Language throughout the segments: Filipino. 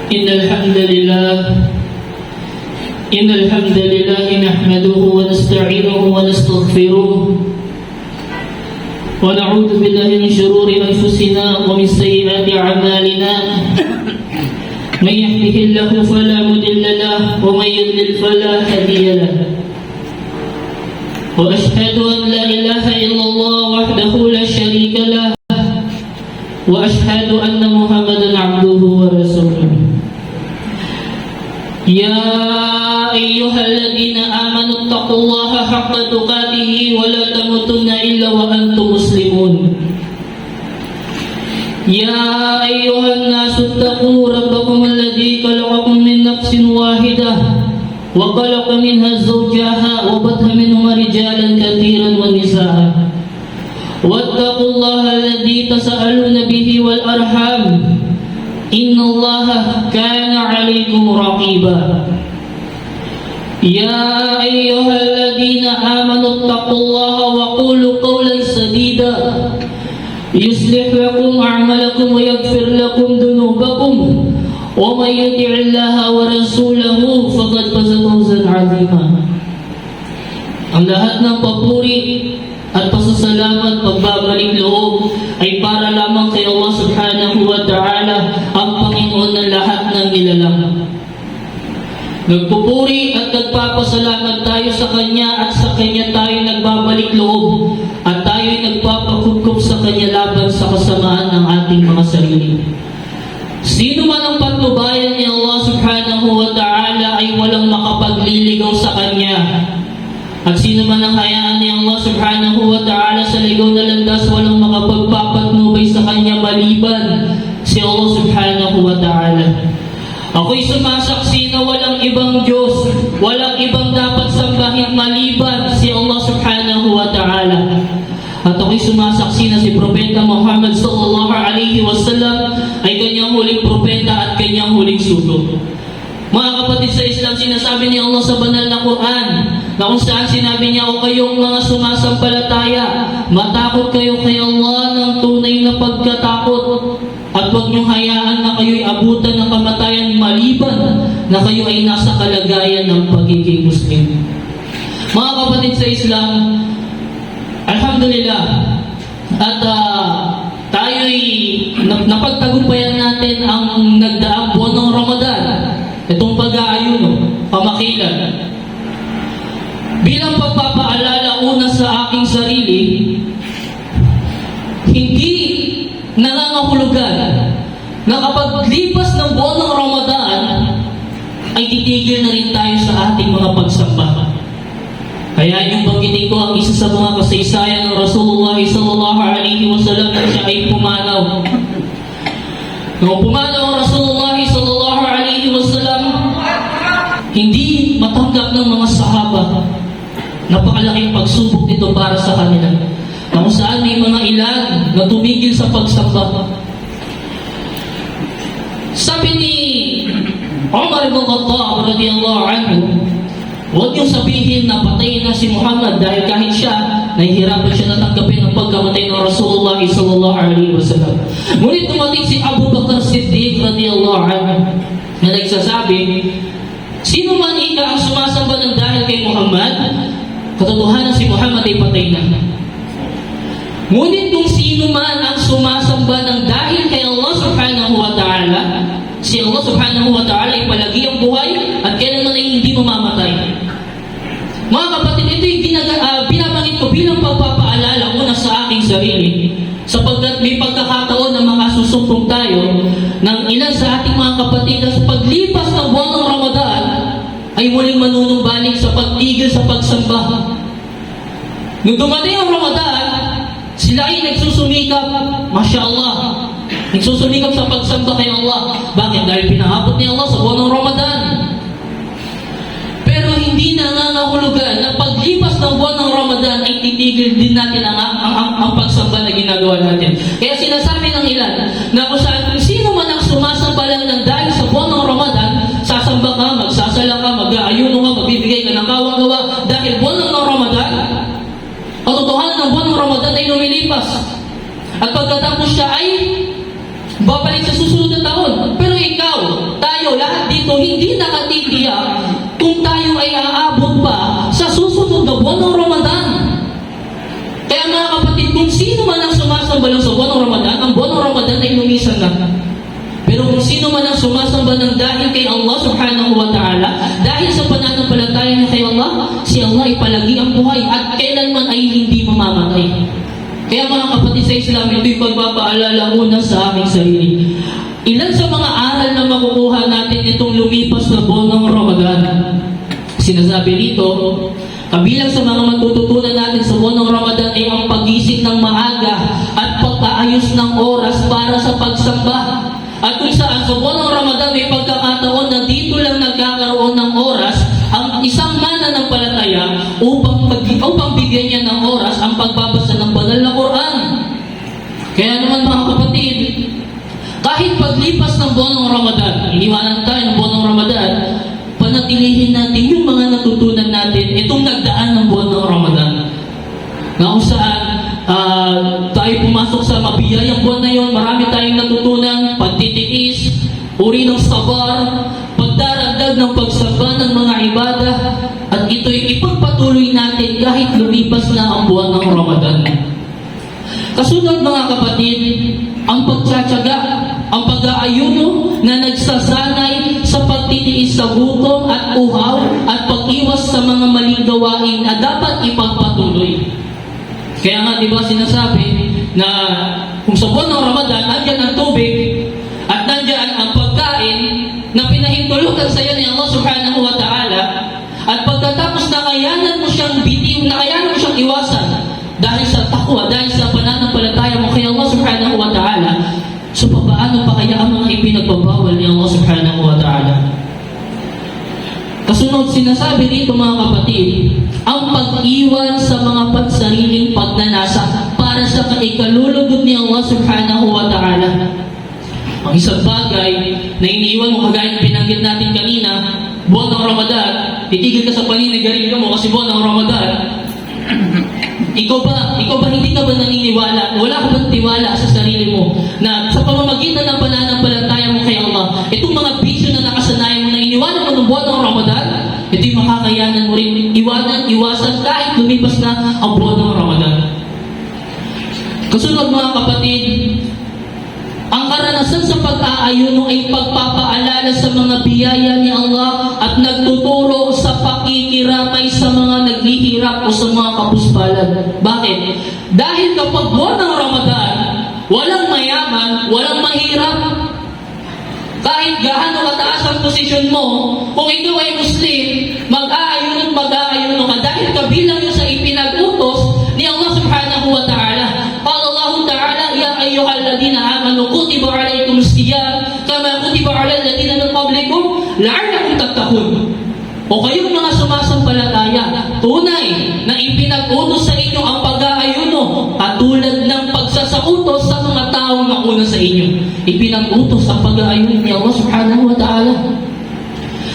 إن الحمد لله نحمده ونستعينه ونستغفره ونعوذ بالله من شرور أنفسنا ومن سيئات أعمالنا من يهده الله فلا مضل له ومن يضلل فلا هادي له وأشهد أن لا إله إلا الله وحده لا شريك له وأشهد أن محمدا عبده ورسوله يا أيها الذين آمنوا اتقوا الله حق تقاته ولا تموتن إلا وأنتم مسلمون يا أيها الناس اتقوا ربكم الذي خلقكم من نفس واحدة وخلق منها زوجها وبث منهما رجالا كثيرا ونساء واتقوا الله الذي تساءلون به والأرحام إن الله كان عليكم رقيبا يا أيها الذين آمنوا اتقوا الله وقولوا قولا سديدا يصلح لكم أعمالكم ويغفر لكم ذنوبكم ومن يطع الله ورسوله فقد فاز فوزا عظيما. Ang lahat ng papuri at pasasalamat, pagbabalik loob ay para lamang kay Allah subhanahu wa ta'ala, ang Panginoon ng lahat ng nilalang. Nagpupuri at nagpapasalamat tayo sa Kanya at sa Kanya tayo nagbabalik loob at tayo ay nagpapakukup sa Kanya laban sa kasamaan ng ating mga sarili. Sino man ang patnubayan ni Allah subhanahu wa ta'ala ay walang makapagliligaw sa Kanya. At sino man ang hayaan ni Allah subhanahu wa ta'ala sa ligaw na landas, walang makapagpapatnubay sa Kanya maliban si Allah subhanahu wa ta'ala. Ako'y sumasaksi na walang ibang Diyos, walang ibang dapat sambahin maliban si Allah subhanahu wa ta'ala. At ako'y sumasaksi na si Propeta Muhammad sallallahu alaihi wasallam ay Kanyang huling propeta at Kanyang huling sugo. Mga kapatid sa Islam, sinasabi ni Allah sa banal na Quran na kung saan sinabi niya, o kayong mga sumasampalataya, matakot kayo kay Allah ng tunay na pagkatakot at huwag niyong hayaan na kayo'y abutan ng kamatayan maliban na kayo ay nasa kalagayan ng pagiging Muslim. Mga kapatid sa Islam, alhamdulillah, at tayo'y napagtagumpayan natin ang nagdaang buwan ng Ramadan, itong pag-aayuno, pamakilan. Bilang pagpapaalala una sa aking sarili, hindi nangangahulugan na kapag lipas ng buwan ng Ramadan, ay titigil na rin tayo sa ating mga pagsamba. Kaya yung banggitin ko ang isa sa mga kasaysayan ng Rasulullah sallallahu alaihi wasallam na siya ay pumanaw. Nung pumanaw ang Rasulullah sallallahu alaihi wasallam, hindi matanggap ng mga sahaba. Napakalaking pagsubok nito para sa kanila. Na kung saan may mga ilan na tumigil sa pagsamba. Sabi ni Umar ibn Khattab radiyallahu anhu, huwag niyong sabihin na patay na si Muhammad dahil kahit siya, nahihirapan siya na tanggapin ang pagkamatay ng Rasulullah sallallahu alaihi wasallam. Ngunit tumating si Abu Bakr Siddiq radiyallahu anhu na nagsasabi, sino man ika ang sumasamba ng dahil kay Muhammad, katotohanan si Muhammad ay patay na. Ngunit kung sino man ang sumasamba ng dahil kay Allah subhanahu wa ta'ala, si Allah subhanahu wa ta'ala ay palagi ang buhay at kailanman ay hindi mamamatay. Mga kapatid, ito yung binabanggit ko bilang pagpapaalala una sa aking sarili, sapagkat may pagkakataon na makasusumpong tayo ng ilan sa ating mga kapatid na sa paglipas ng buwan ng Ramadan ay muling manunumbalik sa pagtigil sa pagsamba. Nung dumating ang Ramadan, sila ay nagsusumikap, Masya Allah, nagsusumikap sa pagsamba kay Allah. Bakit? Dahil pinahabot ni Allah sa buwan ng Ramadan. Pero hindi nangangahulugan na paglipas ng buwan ng Ramadan ay titigil din natin ang pagsamba na ginagawa natin. Kaya sinasabi ng ilan na kung sino man ang sumasamba lang ng dahil sa buwan ng Ramadan, sasamba ka, magsasala ka, mag-aayuno ka, magbibigay ka ng kawang-gawa dahil buwan ng Ramadan. Katotohanan ng buwan ng Ramadan ay lumilipas. At pagkatapos siya ay babalik sa susunod na taon. Pero ikaw, tayo, sumasamba ng dahil kay Allah subhanahu wa ta'ala, dahil sa pananampalataya niya kay Allah, si Allah ay palagi ang buhay at kailanman ay hindi mamamatay. Kaya mga kapatid sa Islam, ito'y pagpapaalala una sa aming sarili. Ilan sa mga aral na makukuha natin itong lumipas na buwan ng Ramadan? Sinasabi dito, kabilang sa mga matututunan natin sa buwan ng Ramadan ay ang pagising ng maaga at pagpaayos ng oras para sa pagsamba. At kung saan sa buwan ng Ramadan may pagkakataon na dito lang nagkakaroon ng oras ang isang mananampalataya upang bigyan niya ng oras ang pagbabasa ng banal na Quran. Kaya naman mga kapatid, kahit paglipas ng buwan ng Ramadan, iniwanan tayo ng buwan ng Ramadan, panatilihin natin yung mga natutunan natin itong nagdaan ng buwan ng Ramadan. Na kung saan tayo pumasok sa mabiyayang buwan na yun, marami tayong natutunan, pagtitiis, uri ng sabar, pagdaragdag ng pagsamba ng mga ibadah, at ito'y ipagpatuloy natin kahit lumipas na ang buwan ng Ramadan. Kasunod mga kapatid, ang pagtsatsaga, ang pag-aayuno na nagsasanay sa pagtitiis sa gutom at uhaw at pag-iwas sa mga maling gawain na dapat ipagpatuloy. Kaya nga diba sinasabi na kung sa buwan ng Ramadan, andyan ang tubig at nandyan ang pagkain na pinahintulutan sa iyo ni Allah subhanahu wa ta'ala, at pagkatapos nakayanan mo siyang bitiw, nakayanan mo siyang iwasan dahil sa takwa, dahil sa pananampalataya mo kay Allah subhanahu wa ta'ala, so paano pa kaya ang mga ipinagbabawal ni Allah subhanahu wa ta'ala? Kasunod, sinasabi dito mga kapatid, ang pag-iwan sa mga pansariling pagnanasa para sa kaikalulugod ni Allah subhanahu wa ta'ala. Ang isang bagay na iniiwan mo, kagaya pinanggit natin kanina, buwan ng Ramadan, titigil ka sa paninigarilyo mo kasi buwan ng Ramadan. Ikaw ba hindi ka ba naniniwala? Wala ka bang tiwala sa sarili mo na sa pamamagitan ng pananampalataya mo kay Allah, itong mga bisyo na nakasanayan mo na iniwanan mo ng buwan ng Ramadan, ito'y makakayanan mo rin iwasan kahit lumipas na ang buwan ng Ramadan. Kasunod mga kapatid, ang karanasan sa pag-aayuno ay pagpapaalala sa mga biyaya ni Allah at nagtuturo sa pakikiramay sa mga naghihirap o sa mga kapuspalan. Bakit? Dahil kapag buwan ng Ramadan, walang mayaman, walang mahirap. Kahit gaano kataas ang posisyon mo, kung ikaw ay Muslim, mag-aayuno ka dahil kabilang yun sa ipinag-utos ni Allah subhanahu wa ta'ala. Qala Allah ta'ala, ya ayyuhalladhina amanu kutiba alaykumus siyam kama kutiba alal ladina min qablikum la'allakum tattaqun. O kayong mga sumasampalataya, tunay na ipinag-utos sa inyo ang pag-aayuno katulad ng pagsasautos sa mga taong nauna sa inyo. Ipinag-utos ang pag-aayuno ni Allah subhanahu wa ta'ala.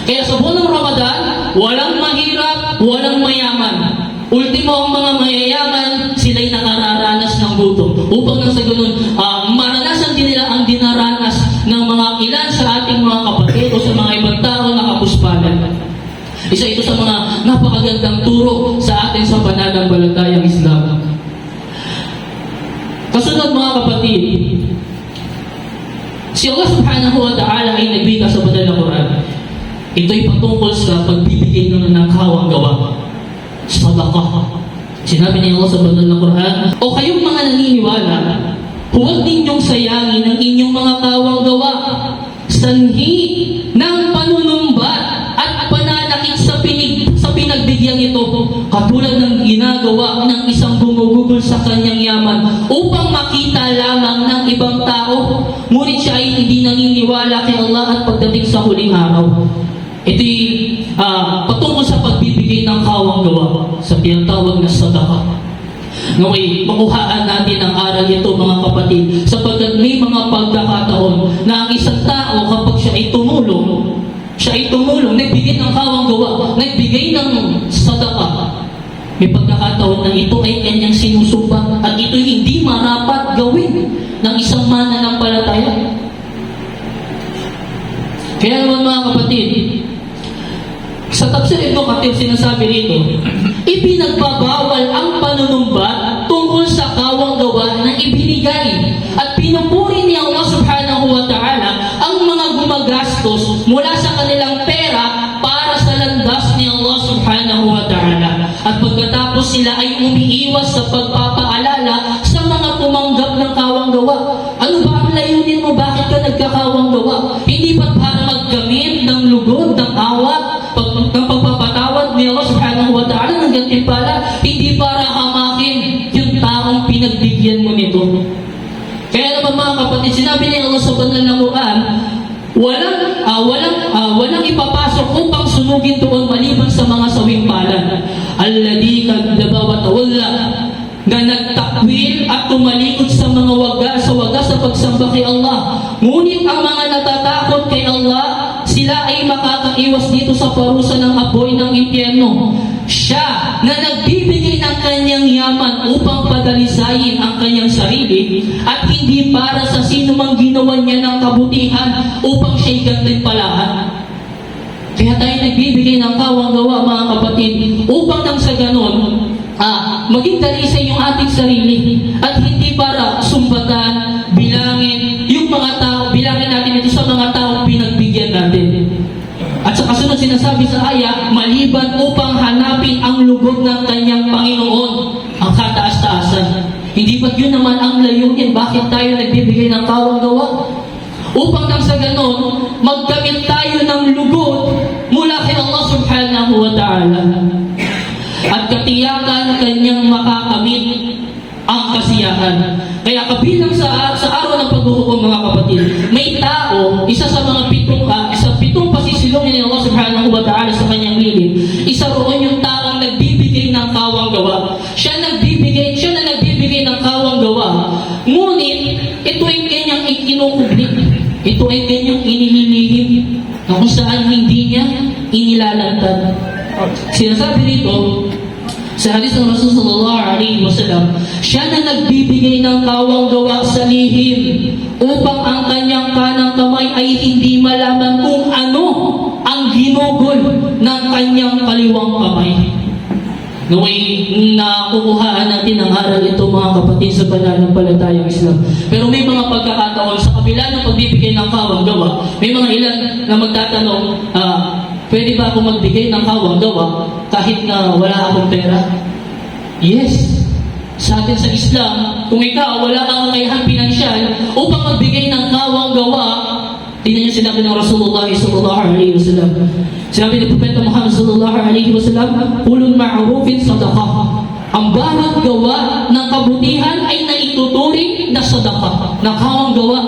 Kaya sa buwan ng Ramadan, walang mahirap, walang mayaman. Ultimo, ang mga mayayaman, sila'y nakararanas ng gutom. Upang nang sa ganun, maranasan din nila ang dinaranas ng mga ilan sa ating mga kapatid o sa mga ibang tao na kapuspalan. Isa ito sa mga napakagandang turo sa atin sa pananampalatayang Islam. Kasunod mga kapatid, si Allah subhanahu wa ta'ala ay nagbigay sa banal na Quran. Ito'y patungkol sa pagbibigay ng nakawang gawa. Sadaqah. Sinabi ni Allah sa banal na Quran, o kayong mga naniniwala, huwag ninyong sayangin ang inyong mga kawang gawa, sanhi ng panunumbat at pananakit sa pinagbigyan ito, katulad ng ginagawa ng isang gumugugol sa kanyang yaman upang makita lamang ng ibang tao, ngunit siya ay hindi naniniwala kay Allah at pagdating sa huling araw. Ito'y patungkol sa pagbibigay ng kawang gawa sa tinatawag na sadaqah. Naway, makuhaan natin ang aral ito mga kapatid, sapagkat may mga pagkakataon na ang isang tao kapag siya ay tumulong, nagbigay ng kawang gawa, nagbigay ng sadaqah, may pagkakataon na ito ay kanyang sinusumpa at ito hindi marapat gawin ng isang mananampalataya. Kaya naman mga kapatid, sa tafsir Ibn Kathir sinasabi rito, ipinagbabawal ang panunumbat tungkol sa kawang gawa na ibinigay at pinupuri ni Allah subhanahu wa ta'ala ang mga gumagamit gumagastos mula sa kanilang pera para sa landas ni Allah subhanahu wa ta'ala. At pagkatapos sila ay umiiwas sa pagpapaalala sa mga tumanggap ng kawang gawa. Ano ba ang layunin mo? Bakit ka nagkakawang gawa? Hindi ba para magkamit ng lugod, ng awa, ng pagpapatawad ni Allah subhanahu wa ta'ala ng gantimpala? Hindi para hamakin yung taong pinagbigyan mo nito. Kaya naman mga kapatid, sinabi ni Allah sa banal na Quran, walang ipapasok upang sunugin doon maliban sa mga sawing palad. Alladhi kadzdzaba wa tawalla, na nagtakwil at tumalikod sa mga wagas sa pagsamba kay Allah. Ngunit ang mga natatakot kay Allah, sila ay makakaiwas dito sa parusa ng apoy ng impyerno. Siya na nagbibigay ng kanyang yaman upang padalisayin ang kanyang sarili at hindi para sa sino mang ginawa niya ng kabutihan upang siya'y gantimpalaan. Kaya tayo nagbibigay ng kawang gawa mga kapatid upang nang sa ganon maging dalisay yung ating sarili at hindi para sumbatan, bilangin yung mga tao, bilangin natin ito sa mga taong pinagbigyan natin. At sa kasunod sinasabi sa aya, maliban upang hanapin ang lugod ng kanyang Panginoon, ang kataas-taasan. Hindi ba't yun naman ang layunin? Bakit tayo nagbibigay ng kawang gawa? Upang nang sa ganon, magkamit tayo ng lugod mula kay Allah subhanahu wa ta'ala. At katiyakan kanyang makakamit ang kasiyahan. Kaya kabilang sa araw ng paghuhukom mga kapatid, may tao, isa sa mga pitong pasisilongin ni Allah subhanahu wa ta'ala sa kanyang lilid. Isa roon yung taong nagbibigay ng kawang gawa. Siya na nagbibigay ng kawang gawa. Ngunit, ito ay kanyang ikinukublik. Ito ay kanyang inililihim na kung saan hindi niya inilalantad. Sinasabi dito, sa hadis ng Rasul sallallahu alaihi wasallam, siya na nagbibigay ng kawang gawa sa lihim upang ang kanyang kanang kamay ay hindi malaman kung ano ang ginugol ng kanyang kaliwang kamay. Naway nakukuhaan natin ang aral ito mga kapatid sa pananampalatayang Islam. Pero may mga pagkakataon sa kabila ng pagbibigay ng kawang gawa, may mga ilan na magtatanong, pwede ba ako magbigay ng kawang gawa kahit na wala akong pera? Yes. Sa atin sa Islam, kung ikaw wala kang kakayahan pinansyal upang magbigay ng kawang gawa, tingnan niyo sinabi ng Rasulullah sallallahu alaihi wasallam. Sinabi ni Propeta Muhammad sallallahu alaihi wasallam, kulul ma'rufin sadaqah. Ang bawat gawa ng kabutihan ay naituturing na sadaqah, na kawang gawa.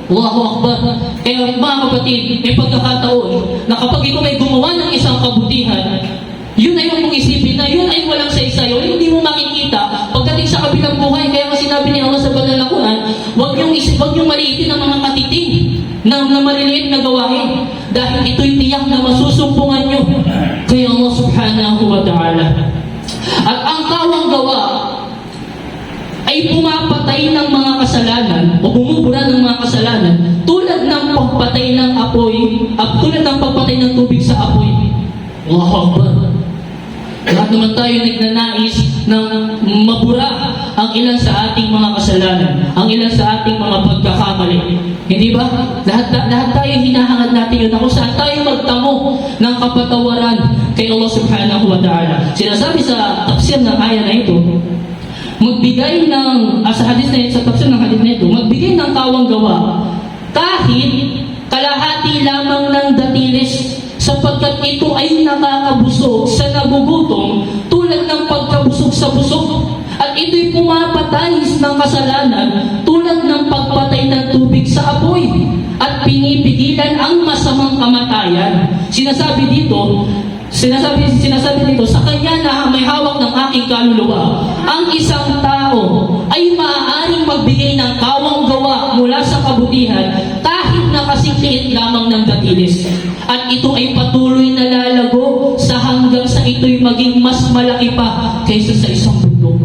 Allahu Akbar. Kaya mga kapatid, may pagkakataon na kapag ikaw may gumawa ng isang kabutihan, yun ay mong isipin na yun ay walang saysay o hindi mo makikita pagdating sa kabilang buhay. Kaya kasi sinabi ni Allah sa banal na Quran, huwag niyong maliitin ang mga katiting na maliliit na gawain dahil ito'y tiyak na masusumpungan niyo kay Allah subhanahu wa ta'ala. At ang kawang gawa ay pumapatay ng mga kasalanan o bumubura ng mga kasalanan tulad ng pagpatay ng apoy at tulad ng pagpatay ng tubig sa apoy. Allahu Akbar. Lahat naman tayo nagnanais ng mabura ang ilan sa ating mga kasalanan, ang ilan sa ating mga pagkakamali. Hindi ba? Lahat tayo hinahangad natin yun na kung saan tayo magtamo ng kapatawaran kay Allah subhanahu wa ta'ala. Sinasabi sa tafsir ng aya na ito, magbigay ng, sa hadis na ito, sa tafsir ng hadis na ito, magbigay ng kawang gawa kahit kalahati lamang ng datiles sapagkat ito ay nakakabusog sa nagugutom tulad ng pagkabusog sa busog at ito'y pumapatay ng kasalanan tulad ng pagpatay ng tubig sa apoy at pinipigilan ang masamang kamatayan. Sinasabi dito, sa kanya na may hawak ng aking kaluluwa, ang isang tao ay maaaring magbigay ng kawang gawa mula sa kabutihan kahit na kasing liit lamang ng datilis. At ito ay patuloy na lalago sa hanggang sa ito'y maging mas malaki pa kaysa sa isang bundok.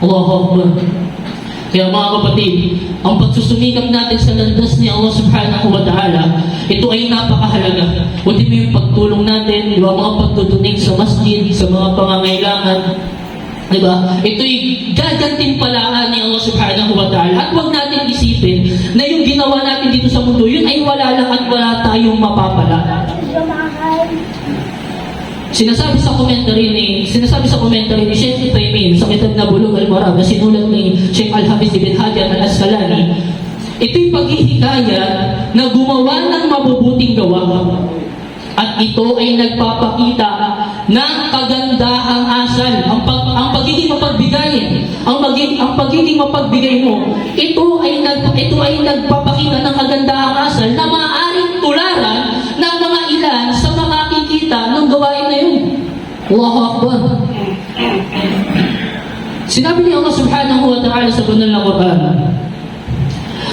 Allahu Akbar. Kaya mga kapatid, ang pagsusumikap natin sa landas ni Allah subhanahu wa ta'ala, ito ay napakahalaga. Kundi mo yung pagtulong natin, di ba, mga pagtutunig sa masjid, sa mga pangangailangan. Diba? Ito'y gagantimpalaan ni Allah subhanahu wa ta'ala. At huwag natin isipin na yung ginawa natin dito sa mundo, yun ay wala lang at wala tayong mapapala. Sinasabi sa commentary ni Sheikh Uthaymeen sa kitab na Bulugh al-Maram na sinulat ni Sheikh Al-Hafiz ibn Hajar al-Asqalani, ito'y paghihikayat na gumawa ng mabubuting gawa. At ito ay nagpapakita ng kagandahang asal, ang pagiging mapagbigayin, ang pagiging mapagbigay mo. Ito ay nagpapakita ng kagandahang asal na maaaring tularan ng mga ilan sa makakikita ng gawain na yun. Allahu Akbar. Sinabi ni Allah subhanahu wa ta'ala sa banal na Quran,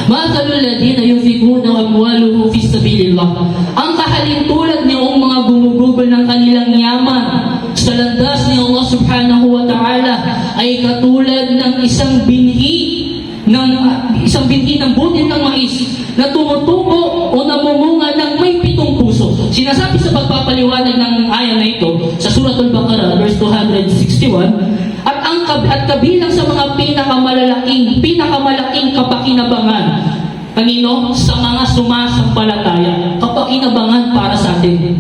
Mathalul ladina yunfikuna amwaluhum fi sabilillah. Ang kahalintulad niyong mga gumugugol ng kanilang yaman sa landas ni Allah subhanahu wa ta'ala ay katulad ng isang binhi ng butil ng mais na tumutubo o namumunga ng may 7 puso. Sinasabi sa pagpapaliwanag ng aya na ito sa Suratul Baqarah verse 261, at kabilang sa mga pinakamalaking kapakinabangan, kanino? Sa mga sumasampalataya. Kapakinabangan para sa atin.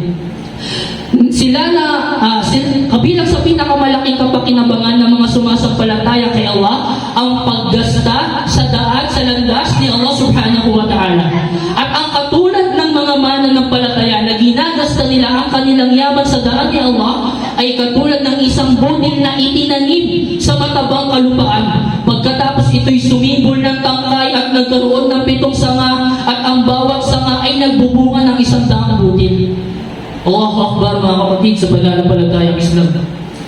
Kabilang sa pinakamalaking kapakinabangan ng mga sumasampalataya kay Allah, ang paggasta sa daan sa landas ni Allah subhanahu wa ta'ala. At ang katulad ng mga mananampalataya na ginagasta nila ang kanilang yaman sa daan ni Allah ay katulad ng isang butil na itinanim sa matabang kalupaan. Pagkatapos ito'y sumibol ng tangkay at nagkaroon ng 7 sanga at ang bawat sanga ay nagbubunga ng 100 butil. Allahu Akbar, mga kapatid, sa pananampalatayang Islam.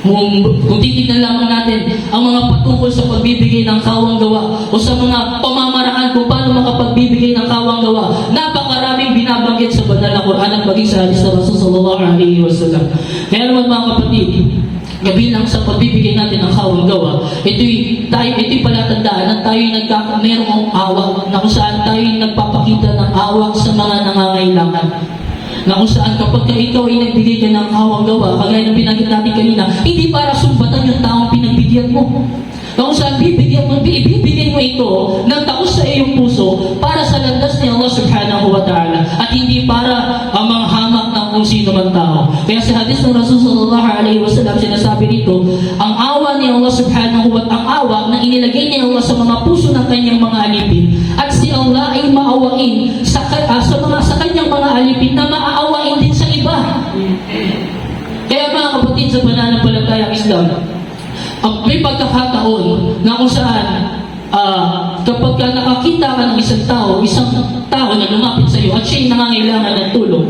Kung titignan lamang natin ang mga patungkol sa pagbibigay ng kawang gawa o sa mga pamamaraan kung paano makapagbibigay ng kawang gawa, napakaraming binabanggit sa banal na Quran at maging sa hadis ng Rasul sallallahu alaihi wasallam. Kaya naman mga kapatid, kabilang sa pagbibigay natin ng kawang gawa, ito'y palatandaan na tayo'y mayroong awa, na kung saan tayo'y nagpapakita ng awa sa mga nangangailangan. Na kung saan kapag ikaw ay nagbigay ka ng kawang gawa, kagaya ng binanggit natin kanina, hindi para sumbatan yung taong pinagbigyan mo. Na kung saan ibibigay mo ito ng takos sa iyong puso para sa landas ni Allah subhanahu wa ta'ala at hindi para manghamak ng kung sino man tao. Kaya sa hadis ng Rasul sallallahu alaihi wasallam, sinasabi rito, ang awa ni Allah subhanahu wa ta'ala, ang awa na inilagay ni Allah sa mga puso ng kanyang mga alipin, at si Allah ay maawain sa kanyang mga alipin na maaawain din sa iba. Kaya mga kapatid, sa pananampalatayang Islam, may pagkakataon na kung saan kapag nakakita ka ng isang tao na lumapit sa iyo at siya'y nangangailangan ng tulong,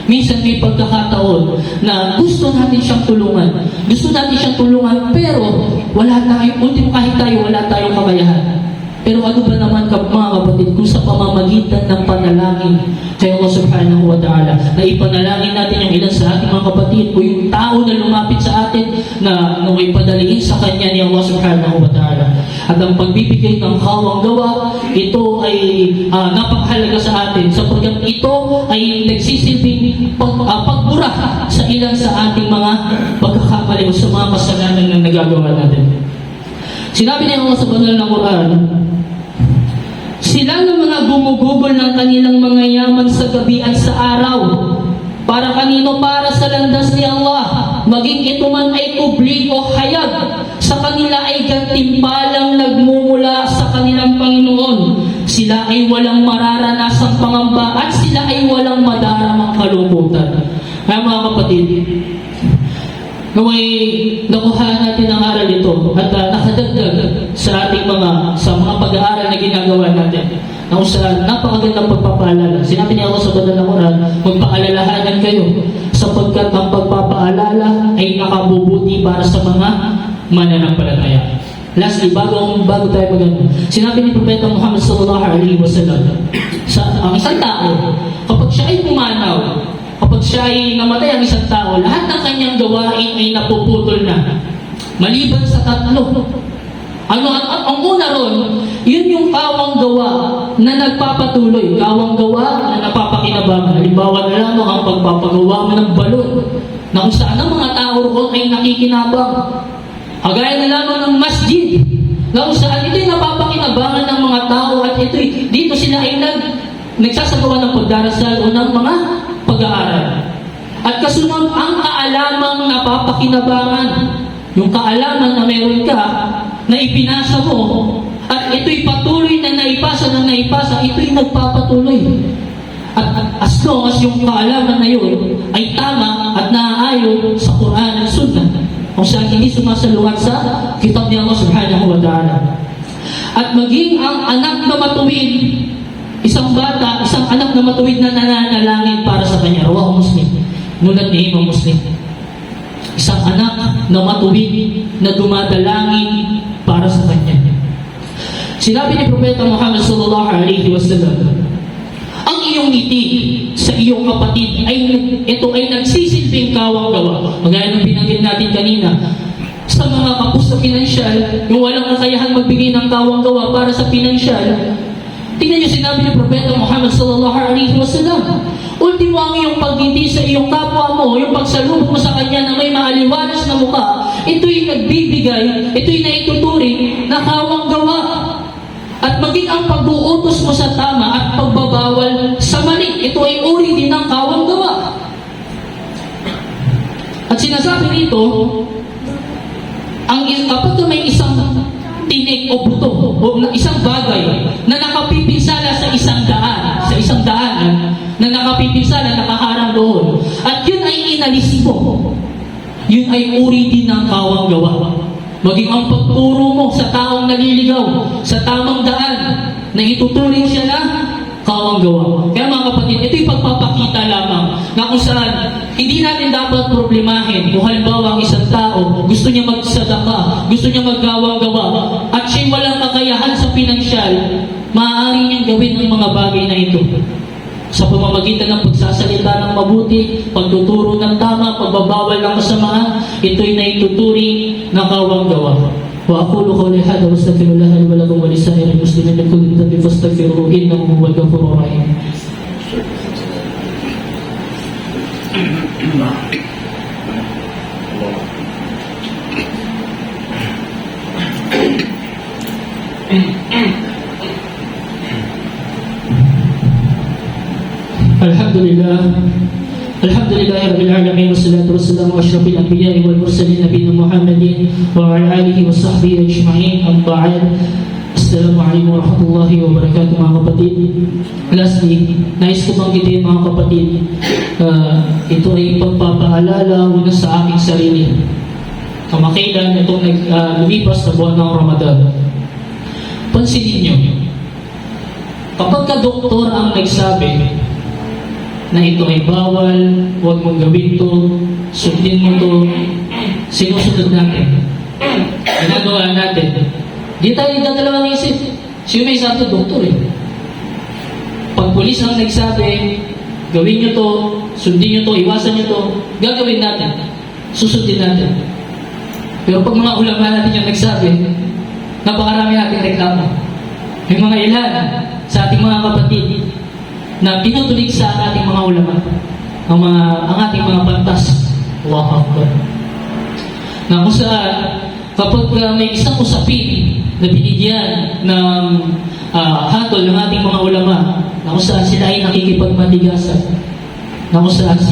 minsan may pagkakataon na gusto natin siyang tulungan. Pero kahit tayo wala tayong kakayahan. Pero ano ba naman mga kapatid kung sa pamamagitan ng panalangin kay Allah subhanahu wa ta'ala, na ipanalangin natin yung ilan sa ating mga kapatid o yung tao na lumapit sa atin na ipadalihin sa kanya ni Allah subhanahu wa ta'ala. At ang pagbibigay ng kawang gawa, ito ay napakahalaga sa atin sapagkat ito ay nagsisilbing pagbura sa ilan sa ating mga pagkakamali o sa mga kasalanan na nagagawa natin. Sinabi niya Allah sa banal na Quran, sila ng mga gumugugol ng kanilang mga yaman sa gabi at sa araw. Para kanino? Para sa landas ni Allah. Maging ito man ay kubli o hayag, sa kanila ay gantimpalang nagmumula sa kanilang Panginoon. Sila ay walang mararanasang pangamba at sila ay walang madaramang kalungkutan. Kaya mga kapatid, naway nakuha natin ang aral ito at nakadagdag sa ating mga pag-aaral na ginagawa natin, na kung saan napakagandang pagpapaalala. Sinabi niya ako sa banal na Quran, magpaalalahanan kayo sapagkat ang pagpapaalala ay nakabubuti para sa mga mananampalataya. Lastly, bago tayo magano, sinabi ni Propeta Muhammad sallallahu alaihi wasallam, ang isang tao, kapag siya ay pumanaw, kapag siya ay namatay ang isang tao, lahat ng kanyang gawain ay napuputol na. Maliban sa 3. Ang una ron, yun yung kawang gawa na nagpapatuloy. Kawang gawa na napapakinabangan. Halimbawa na lamang ang pagpapagawa mo ng balon, na kung saan ang mga tao roon ay nakikinabang. Kagaya na lamang ng masjid, na kung saan ito'y napapakinabangan ng mga tao at dito sila ay nagsasagawa ng pagdarasal o ng mga pag-aaral. At kasunod, ang kaalamang napapakinabangan, yung kaalaman na meron ka, na ipinasa mo, at ito'y patuloy na naipasa, ito'y nagpapatuloy. At as long as yung kaalaman na yun ay tama at naaayon sa Quran at Sunnah, kung saan hindi sumasaluhan sa kitab ni Allah subhanahu wa ta'ala. At maging ang anak na matuwid, isang bata, isang anak na matuwid na nananalangin para sa kanya, rawahu Muslim, nulat ni Imam Muslim. Isang anak na matuwid na dumadalangin para sa kanya. Sinabi ni Propeta Muhammad sallallahu alaihi wasallam, ang iyong ngiti sa iyong kapatid ito ay nagsisilbing kawang-gawa. Magaya ng binanggit natin kanina, sa mga kapos sa pinansyal, yung walang kakayahan magbigay ng kawang-gawa para sa pinansyal, tingnan niyo sinabi ni Propeta Muhammad sallallahu alaihi wasallam, ultimo ang iyong pagngiti sa iyong kapwa mo, yung pagsalubong mo sa kanya na may maaliwalas na mukha, ito'y nagbibigay, ito'y naituturing na kawang-gawa. At maging ang pag-uutos mo sa tama at pagbabawal sa mali, ito ay uri din ng kawang-gawa. At sinasabi rito, kapag may isang tinik o buto o isang bagay na nakapipinsala sa isang daan na nakapipinsala, nakaharang doon, at yun ay inalis mo, yun ay uri din ng kawang-gawa. Maging ang pagturo mo sa taong naliligaw, sa tamang daan, na ituturing siya na kawang-gawa. Kaya mga kapatid, ito'y pagpapakita lamang na kung saan hindi natin dapat problemahin. Kung halimbawa ang isang tao, gusto niya magsadaka, gusto niya maggawang-gawa, at siya'y walang kakayahan sa pinansyal, maaari niyang gawin ang mga bagay na ito. Sa pamamagitan ng pagsasalita ng mabuti, pagtuturo ng tama, pagbabawal ng kasamaan, ito'y naituturing na kawang-gawa. Wa aqulu qawli hadha wa astaghfirullah li wa lakum wa lisa'iril muslimin min kulli dhanbin fastaghfiruhu innahu huwal ghafurur rahim. Alhamdulillah rabbil alamin wassalatu wassalamu asyrafil anbiya'i wal mursalin nabiyina Muhammadin wa ala alihi wa sahbihi ajma'in. Amma ba'd. Assalamualaikum warahmatullahi wabarakatuh mga kapatid. Lastly, nais ko banggitin mga kapatid, ito ay pagpapaalala muna sa aking sarili. Kamakailan itong lumipas na buwan ng Ramadan. Pansinin nyo, kapag ka-doktor ang nagsabi na ito ay bawal, huwag mong gawin to, sundin mo to, sinusunod natin. Ginagawa natin. Di tayo dadalawang isip. Siya may sabi, doktor eh. Pag pulis ang nagsabi, gawin nyo to, sundin nyo to, iwasan nyo to, gagawin natin. Susundin natin. Pero pag mga ulama natin yung nagsabi, napakarami natin reklamo. May mga ilan sa ating mga kapatid na pinutulig sa ating mga ulama, ang ating mga pantas. Allahu Akbar. Na kung saan, kapag may isang usapin na binigyan ng hatol ng ating mga ulama, na kung saan sila ay nakikipagmatigasan, na kung saan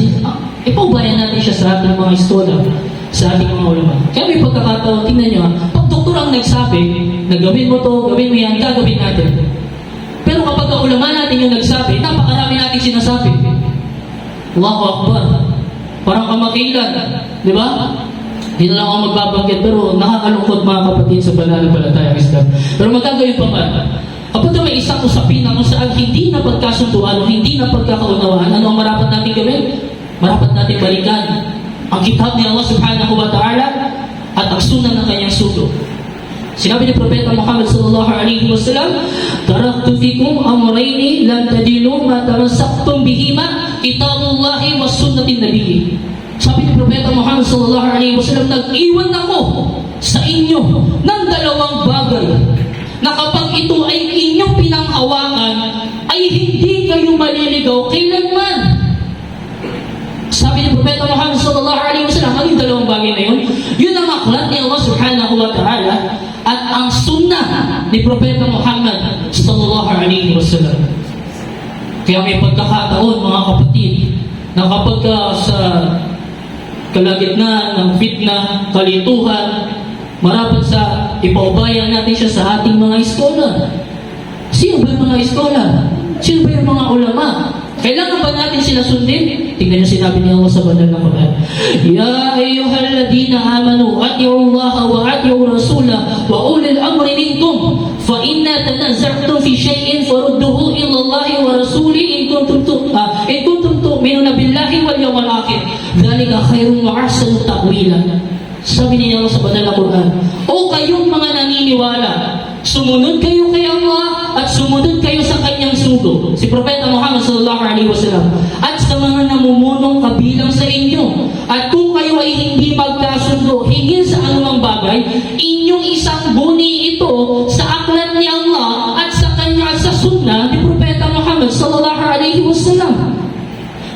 ipaubayan natin siya sa ating mga istola, sa ating mga ulama. Kaya may pagkakataon, tingnan nyo, pag doktor ang nagsabi na gawin mo to, gawin mo yan, gagawin natin. Pero kapag ang ulama natin yung nagsabi, napakarami natin sinasabi. Allahu Akbar. Parang kamakailan. Di ba? Hindi na lang ako magbabanggit, pero nakakalungkot mga kapatid sa pananampalatayang Islam. Pero magagawin pa man, kapag may isang usapin na kung saan hindi na pagkasunduan o hindi na pagkakaunawaan, ano ang marapat natin gawin? Marapat natin balikan ang kitab ni Allah subhanahu wa ta'ala at ang sunnah ng kanyang sugo. Sinabi ni Propeta Muhammad sallallahu alaihi wasallam, taraktu fikum amrayni lan tadilu ma tamassaktum bihima, kitabullahi was sunnatin nabiyyi. Sabi ni Propeta Muhammad sallallahu alaihi wasallam, nag-iwan ako sa inyo ng dalawang bagay na kapag ito ay inyong pinanghawakan ay hindi kayo maliligaw kailanman. Sabi ni Propeta Muhammad sallallahu alaihi wasallam, ano yung dalawang bagay na yun? Yun ang aklat ni Allah subhanahu wa ta'ala at ang sunnah ni Propeta Muhammad sallallahu alaihi wasallam. Kaya may pagkakataon, mga kapatid, na kapag sa kalagitnaan ng fitna, kalituhan, marapat sa ipaubayan natin siya sa ating mga scholar. Sino ba yung mga scholar? Sino ba yung mga ulama? Kailangan ba natin sila sundin? Tingnan niyo sinabi ni Allah sa banal na Quran. Ya ayyuhalladhina amanu ati'u Allah wa ati'u Rasulah wa ulil amri minkum fa inna tanaza'tum fi shay'in farudduhu ila Allah wa Rasulih in kuntum tu'minuna billahi wal yawmil akhir. Dhalika khairun wa ahsanu ta'wila. Sabi ni Allah sa banal na Quran, o kayong mga naniniwala, sumunod kayo kay Allah at sumunod kayo sa kanyang sugo, si Propeta Muhammad sallallahu alaihi wasallam, at sa mga namumunong kabilang sa inyo. At kung kayo ay hindi magkasundo hingil sa anumang bagay, inyong isang buni ito sa aklat ni Allah at sa kanya at sa sunnah ni Propeta Muhammad sallallahu alaihi wasallam.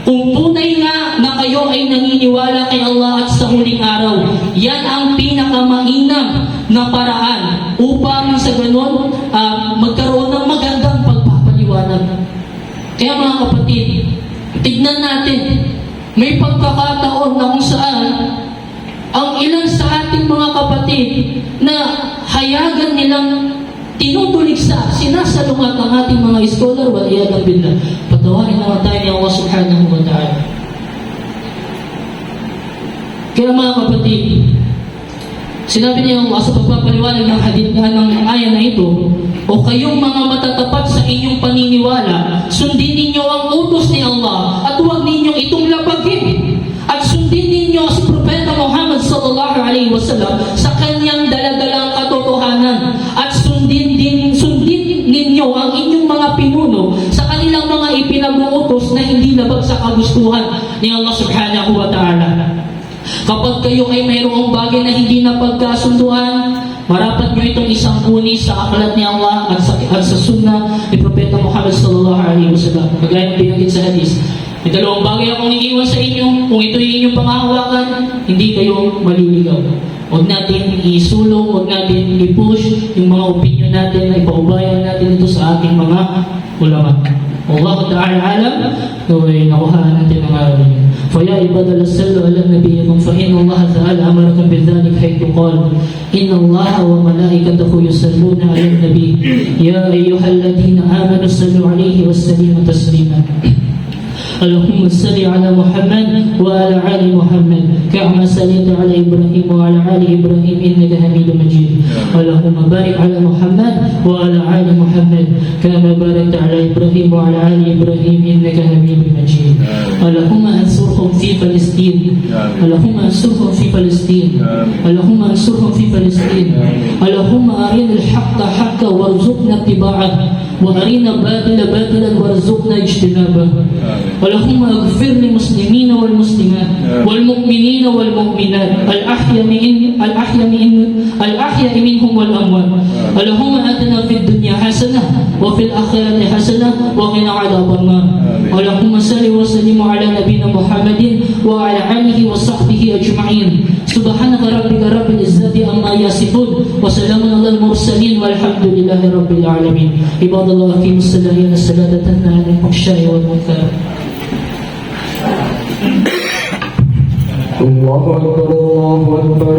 Kung tunay nga na kayo ay naniniwala kay Allah at sa huling araw, yan ang pinakamainam na paraan upang sa ganon magkaroon ng magandang pagpapaliwanag. Kaya mga kapatid, tignan natin, may pagkakataon na kung saan ang ilan sa ating mga kapatid na hayagan nilang tinutuligsa, sinasalungat ang ating mga scholar, waliyadang billah. Patawarin naman tayo ni Allah subhanahu wa ta'ala. Kaya mga kapatid, sinabi niya Allah sa pagpapaliwanag ng hadith ng ayan na ito, o kayong mga matatapat sa inyong paniniwala, sundin ninyo ang utos ni Allah at huwag ninyong itong labagin. At sundin ninyo si Propeta Muhammad sallallahu alaihi wasallam sa kanyang daladalang katotohanan. At sundin ninyo ang inyong mga pinuno sa kanilang mga ipinag-uutos na hindi labag sa kagustuhan ni Allah subhanahu wa ta'ala. Kapag kayo ay mayroong bagay na hindi napagkasunduan, marapat nyo itong isang uni sa aklat ni Allah at sa sunnah ni Propeta Muhammad sallallahu alaihi wasallam. Kagaya ng binanggit sa hadith, may dalawang bagay akong iiwan sa inyo. Kung ito yung inyong pangahawakan, hindi kayo maliligaw. Huwag natin isulong, huwag natin i-push yung mga opinion natin na ipaubayan natin ito sa ating mga ulama. Allah Ta'ala alam, naway nakuhaan natin ang araw niyo. فَيَا عِبَادَ الصَّلُّوا عَلَى نَبِيِّكُمْ فَإِنَّ اللَّهَ تَعَالَى أَمَرَكُمْ بِذَلِكَ حَيْثُ قَالَ إِنَّ اللَّهَ وَمَلَائِكَتَهُ يُصَلُّونَ عَلَى النَّبِيِّ يَا أَيُّهَا الَّذِينَ آمَنُوا صَلُّوا عَلَيْهِ وَسَلِّمُوا تَسْلِيمًا اللهم صل على محمد وعلى آل محمد كما صليت على إبراهيم وعلى آل إبراهيم إنك حميد مجيد اللهم بارك على محمد وعلى آل محمد كما باركت على إبراهيم وعلى آل إبراهيم إنك حميد مجيد اللهم انصرهم في فلسطين اللهم انصرهم في فلسطين اللهم انصرهم في فلسطين اللهم أرنا الحق حقا وارزقنا اتباعه وأرنا الباطل باطلا وارزقنا اجتنابه اللهم اغفر للمسلمين والمسلمات والمؤمنين والمؤمنات الأحياء منهم والأموات اللهم آتنا في الدنيا حسنة وفي الآخرة حسنة وقنا عذاب النار اللهم صل وسلم على نبينا محمد وعلى آله وصحبه أجمعين سبحانك ربك رب العزة عما يصفون وسلام على المرسلين والحمد لله رب العالمين عباد الله أقيموا الصلاة إن الصلاة تنهى عن الفحشاء والمنكر الله أكبر الله أكبر